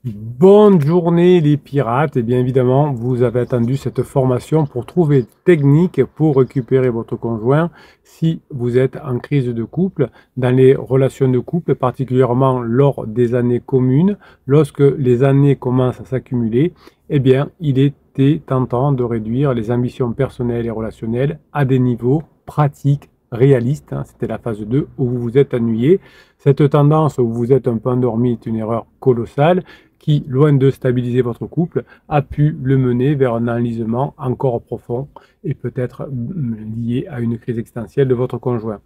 Bonne journée les pirates, et bien évidemment vous avez attendu cette formation pour trouver techniques pour récupérer votre conjoint si vous êtes en crise de couple, dans les relations de couple, particulièrement lors des années communes, lorsque les années commencent à s'accumuler, eh bien il était tentant de réduire les ambitions personnelles et relationnelles à des niveaux pratiques réalistes, hein. C'était la phase 2 où vous vous êtes ennuyé. Cette tendance où vous êtes un peu endormi est une erreur colossale qui, loin de stabiliser votre couple, a pu le mener vers un enlisement encore profond et peut-être lié à une crise existentielle de votre conjoint.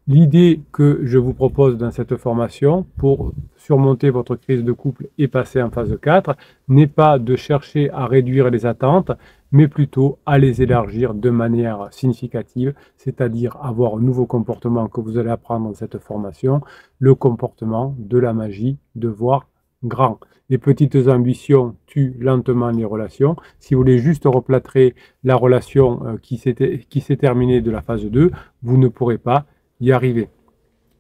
L'idée que je vous propose dans cette formation pour surmonter votre crise de couple et passer en phase 4 n'est pas de chercher à réduire les attentes, mais plutôt à les élargir de manière significative, c'est-à-dire avoir un nouveau comportement que vous allez apprendre dans cette formation, le comportement de la magie de voir grand. Les petites ambitions tuent lentement les relations. Si vous voulez juste replâtrer la relation qui s'est terminée de la phase 2, vous ne pourrez pas y arriver.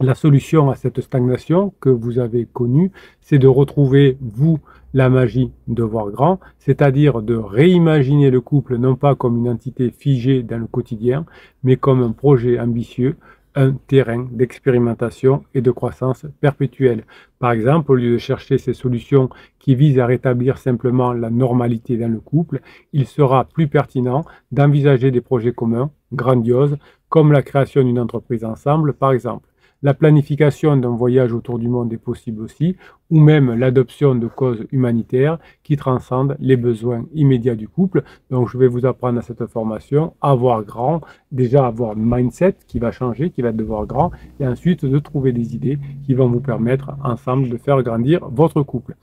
La solution à cette stagnation que vous avez connue, c'est de retrouver, vous, la magie de voir grand, c'est-à-dire de réimaginer le couple non pas comme une entité figée dans le quotidien, mais comme un projet ambitieux, un terrain d'expérimentation et de croissance perpétuelle. Par exemple, au lieu de chercher ces solutions qui visent à rétablir simplement la normalité dans le couple, il sera plus pertinent d'envisager des projets communs, grandioses, comme la création d'une entreprise ensemble, par exemple. La planification d'un voyage autour du monde est possible aussi, ou même l'adoption de causes humanitaires qui transcendent les besoins immédiats du couple. Donc je vais vous apprendre à cette formation à voir grand, déjà avoir un mindset qui va changer, qui va être de voir grand, et ensuite de trouver des idées qui vont vous permettre ensemble de faire grandir votre couple.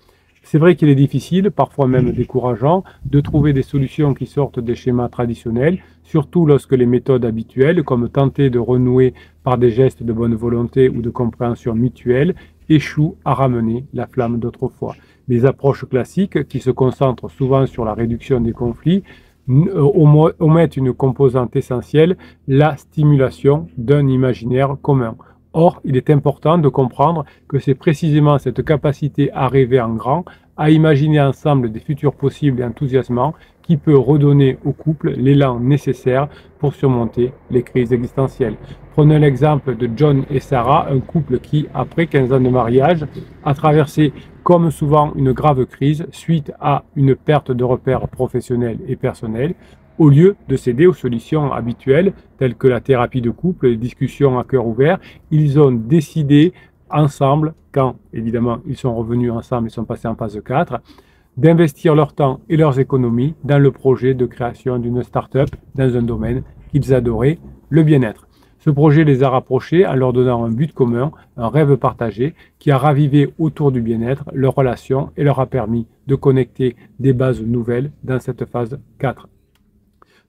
C'est vrai qu'il est difficile, parfois même décourageant, de trouver des solutions qui sortent des schémas traditionnels, surtout lorsque les méthodes habituelles, comme tenter de renouer par des gestes de bonne volonté ou de compréhension mutuelle, échouent à ramener la flamme d'autrefois. Les approches classiques, qui se concentrent souvent sur la réduction des conflits, omettent une composante essentielle, la stimulation d'un imaginaire commun. Or, il est important de comprendre que c'est précisément cette capacité à rêver en grand, à imaginer ensemble des futurs possibles et enthousiasmants, qui peut redonner au couple l'élan nécessaire pour surmonter les crises existentielles. Prenons l'exemple de John et Sarah, un couple qui, après 15 ans de mariage, a traversé comme souvent une grave crise suite à une perte de repères professionnels et personnels. Au lieu de céder aux solutions habituelles, telles que la thérapie de couple, les discussions à cœur ouvert, ils ont décidé ensemble, quand évidemment ils sont revenus ensemble, ils sont passés en phase 4, d'investir leur temps et leurs économies dans le projet de création d'une start-up dans un domaine qu'ils adoraient, le bien-être. Ce projet les a rapprochés en leur donnant un but commun, un rêve partagé qui a ravivé autour du bien-être leur relation et leur a permis de connecter des bases nouvelles dans cette phase 4.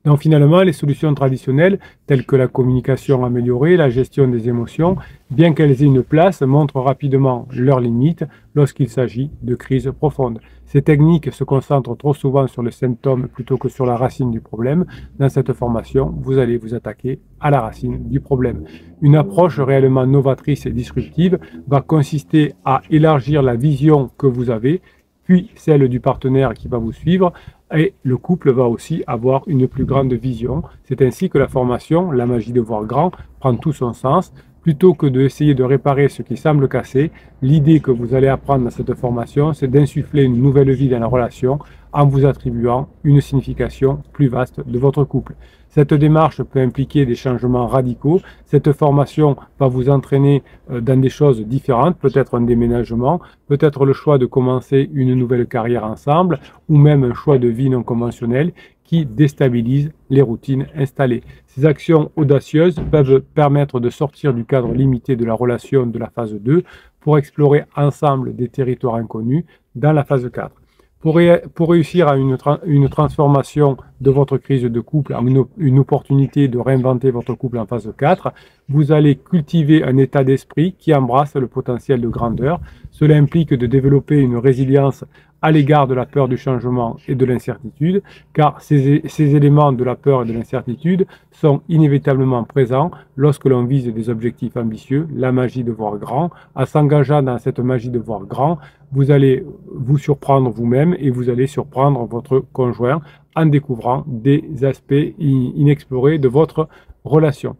Donc finalement, les solutions traditionnelles, telles que la communication améliorée, la gestion des émotions, bien qu'elles aient une place, montrent rapidement leurs limites lorsqu'il s'agit de crises profondes. Ces techniques se concentrent trop souvent sur le symptôme plutôt que sur la racine du problème. Dans cette formation, vous allez vous attaquer à la racine du problème. Une approche réellement novatrice et disruptive va consister à élargir la vision que vous avez, puis celle du partenaire qui va vous suivre, et le couple va aussi avoir une plus grande vision. C'est ainsi que la formation, la magie de voir grand, prend tout son sens. Plutôt que d'essayer de réparer ce qui semble cassé, l'idée que vous allez apprendre dans cette formation, c'est d'insuffler une nouvelle vie dans la relation en vous attribuant une signification plus vaste de votre couple. Cette démarche peut impliquer des changements radicaux. Cette formation va vous entraîner dans des choses différentes, peut-être un déménagement, peut-être le choix de commencer une nouvelle carrière ensemble, ou même un choix de vie non conventionnel qui déstabilise les routines installées. Ces actions audacieuses peuvent permettre de sortir du cadre limité de la relation de la phase 2 pour explorer ensemble des territoires inconnus dans la phase 4. Pour réussir à une transformation de votre crise de couple en une opportunité de réinventer votre couple en phase 4, vous allez cultiver un état d'esprit qui embrasse le potentiel de grandeur. Cela implique de développer une résilience à l'égard de la peur du changement et de l'incertitude, car ces éléments de la peur et de l'incertitude sont inévitablement présents lorsque l'on vise des objectifs ambitieux, la magie de voir grand. En s'engageant dans cette magie de voir grand, vous allez vous surprendre vous-même et vous allez surprendre votre conjoint en découvrant des aspects inexplorés de votre relation.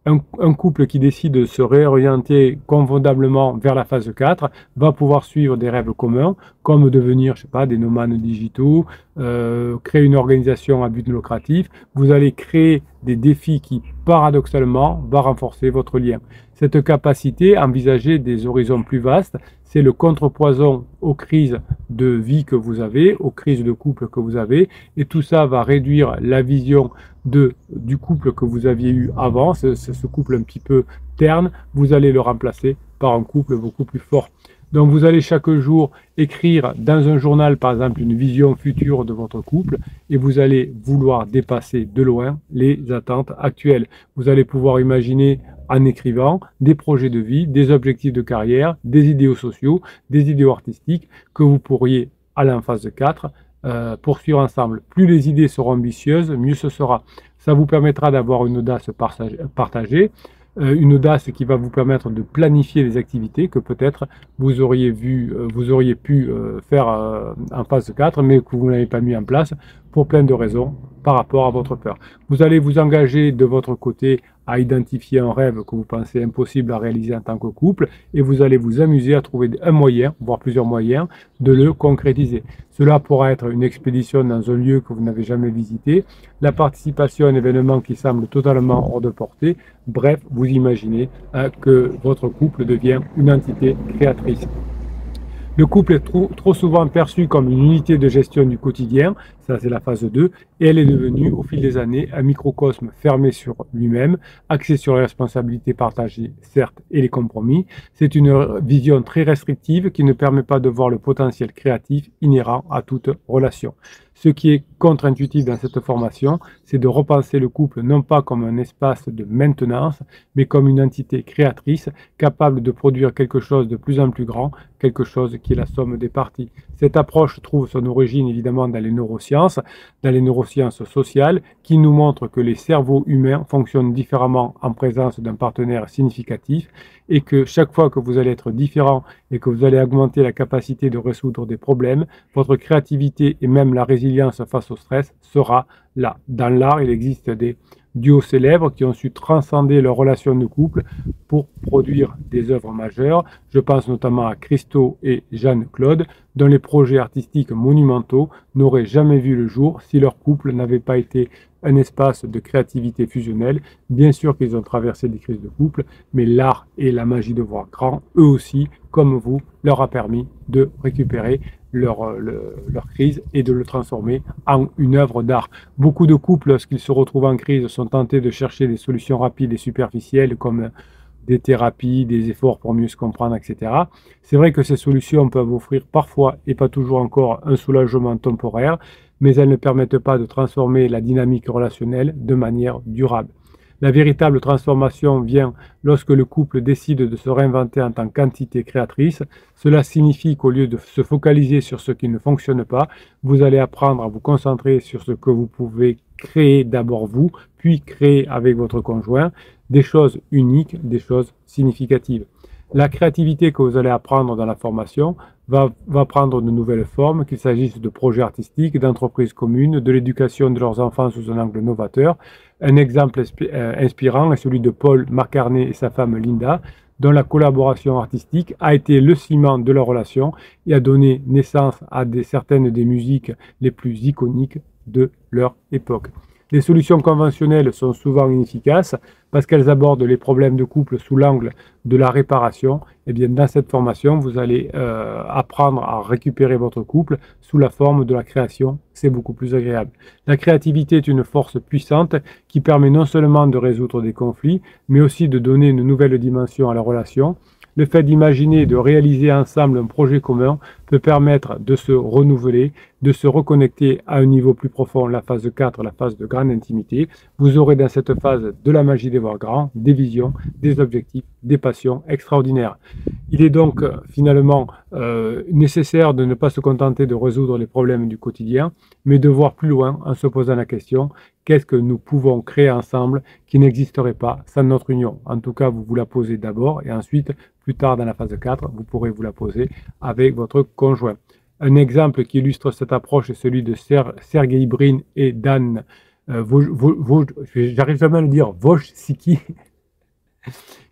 Un couple qui décide de se réorienter convenablement vers la phase 4 va pouvoir suivre des rêves communs, comme devenir, je sais pas, des nomades digitaux, créer une organisation à but lucratif. Vous allez créer des défis qui, paradoxalement, va renforcer votre lien. Cette capacité à envisager des horizons plus vastes, c'est le contrepoison aux crises de vie que vous avez, aux crises de couple que vous avez, et tout ça va réduire la vision du couple que vous aviez eu avant, ce couple un petit peu terne, vous allez le remplacer par un couple beaucoup plus fort. Donc vous allez chaque jour écrire dans un journal, par exemple, une vision future de votre couple et vous allez vouloir dépasser de loin les attentes actuelles. Vous allez pouvoir imaginer en écrivant des projets de vie, des objectifs de carrière, des idéaux sociaux, des idéaux artistiques que vous pourriez aller en phase 4 poursuivre ensemble. Plus les idées seront ambitieuses, mieux ce sera. Ça vous permettra d'avoir une audace partagée, une audace qui va vous permettre de planifier les activités que peut-être vous auriez pu faire en phase 4, mais que vous n'avez pas mis en place pour plein de raisons par rapport à votre peur. Vous allez vous engager de votre côté à identifier un rêve que vous pensez impossible à réaliser en tant que couple et vous allez vous amuser à trouver un moyen, voire plusieurs moyens, de le concrétiser. Cela pourra être une expédition dans un lieu que vous n'avez jamais visité, la participation à un événement qui semble totalement hors de portée. Bref, vous imaginez que votre couple devient une entité créatrice. Le couple est trop souvent perçu comme une unité de gestion du quotidien, ça c'est la phase 2, et elle est devenue au fil des années un microcosme fermé sur lui-même, axé sur les responsabilités partagées, certes, et les compromis. C'est une vision très restrictive qui ne permet pas de voir le potentiel créatif inhérent à toute relation. Ce qui est contre-intuitif dans cette formation, c'est de repenser le couple non pas comme un espace de maintenance, mais comme une entité créatrice capable de produire quelque chose de plus en plus grand, quelque chose qui est la somme des parties. Cette approche trouve son origine évidemment dans les neurosciences sociales, qui nous montrent que les cerveaux humains fonctionnent différemment en présence d'un partenaire significatif et que chaque fois que vous allez être différent et que vous allez augmenter la capacité de résoudre des problèmes, votre créativité et même la résilience face au stress sera là. Dans l'art, il existe des duos célèbres qui ont su transcender leur relation de couple pour produire des œuvres majeures. Je pense notamment à Christo et Jeanne-Claude, dont les projets artistiques monumentaux n'auraient jamais vu le jour si leur couple n'avait pas été un espace de créativité fusionnelle. Bien sûr qu'ils ont traversé des crises de couple, mais l'art et la magie de voir grand, eux aussi, comme vous, leur a permis de récupérer leur crise et de le transformer en une œuvre d'art. Beaucoup de couples, lorsqu'ils se retrouvent en crise, sont tentés de chercher des solutions rapides et superficielles comme des thérapies, des efforts pour mieux se comprendre, etc. C'est vrai que ces solutions peuvent offrir parfois et pas toujours encore un soulagement temporaire, mais elles ne permettent pas de transformer la dynamique relationnelle de manière durable. La véritable transformation vient lorsque le couple décide de se réinventer en tant qu'entité créatrice. Cela signifie qu'au lieu de se focaliser sur ce qui ne fonctionne pas, vous allez apprendre à vous concentrer sur ce que vous pouvez créer d'abord vous, puis créer avec votre conjoint des choses uniques, des choses significatives. La créativité que vous allez apprendre dans la formation va prendre de nouvelles formes, qu'il s'agisse de projets artistiques, d'entreprises communes, de l'éducation de leurs enfants sous un angle novateur. Un exemple inspirant est celui de Paul McCartney et sa femme Linda, dont la collaboration artistique a été le ciment de leur relation et a donné naissance à certaines des musiques les plus iconiques de leur époque. Les solutions conventionnelles sont souvent inefficaces parce qu'elles abordent les problèmes de couple sous l'angle de la réparation. Et bien, dans cette formation, vous allez apprendre à récupérer votre couple sous la forme de la création. C'est beaucoup plus agréable. La créativité est une force puissante qui permet non seulement de résoudre des conflits, mais aussi de donner une nouvelle dimension à la relation. Le fait d'imaginer, de réaliser ensemble un projet commun peut permettre de se renouveler, de se reconnecter à un niveau plus profond, la phase 4, la phase de grande intimité. Vous aurez dans cette phase de la magie des voir grand, des visions, des objectifs, des passions extraordinaires. Il est donc finalement nécessaire de ne pas se contenter de résoudre les problèmes du quotidien, mais de voir plus loin en se posant la question: qu'est-ce que nous pouvons créer ensemble qui n'existerait pas sans notre union? En tout cas, vous vous la posez d'abord et ensuite, plus tard dans la phase 4, vous pourrez vous la poser avec votre conjoint. Un exemple qui illustre cette approche est celui de Sergey Brin et Dan j'arrive jamais à le dire, Wojcicki,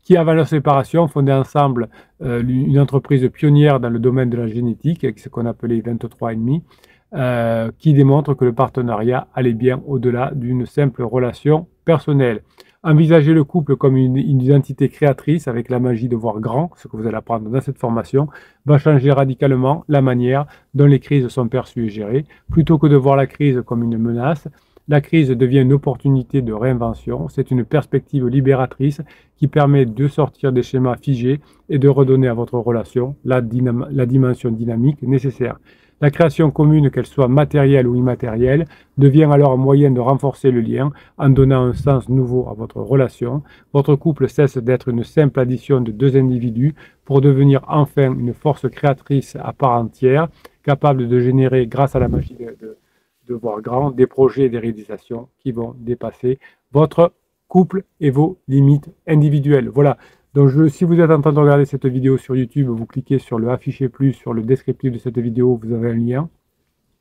qui, avant leur séparation, fondaient ensemble une entreprise pionnière dans le domaine de la génétique, avec ce qu'on appelait 23,5, qui démontre que le partenariat allait bien au-delà d'une simple relation personnelle. Envisagez le couple comme une identité créatrice avec la magie de voir grand, ce que vous allez apprendre dans cette formation, va changer radicalement la manière dont les crises sont perçues et gérées. Plutôt que de voir la crise comme une menace, la crise devient une opportunité de réinvention. C'est une perspective libératrice qui permet de sortir des schémas figés et de redonner à votre relation la dimension dynamique nécessaire. La création commune, qu'elle soit matérielle ou immatérielle, devient alors un moyen de renforcer le lien en donnant un sens nouveau à votre relation. Votre couple cesse d'être une simple addition de deux individus pour devenir enfin une force créatrice à part entière, capable de générer, grâce à la magie de voir grand, des projets et des réalisations qui vont dépasser votre couple et vos limites individuelles. Voilà. Donc, si vous êtes en train de regarder cette vidéo sur YouTube, vous cliquez sur le afficher plus, sur le descriptif de cette vidéo, vous avez un lien.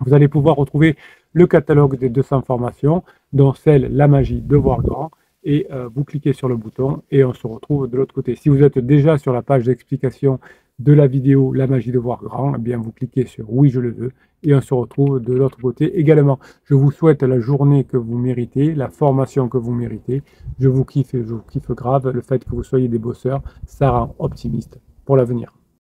Vous allez pouvoir retrouver le catalogue des 200 formations, dont celle La magie de voir grand, et vous cliquez sur le bouton et on se retrouve de l'autre côté. Si vous êtes déjà sur la page d'explication de la vidéo La magie de voir grand, eh bien vous cliquez sur oui je le veux et on se retrouve de l'autre côté également. Je vous souhaite la journée que vous méritez, la formation que vous méritez. Je vous kiffe grave. Le fait que vous soyez des bosseurs, ça rend optimiste pour l'avenir.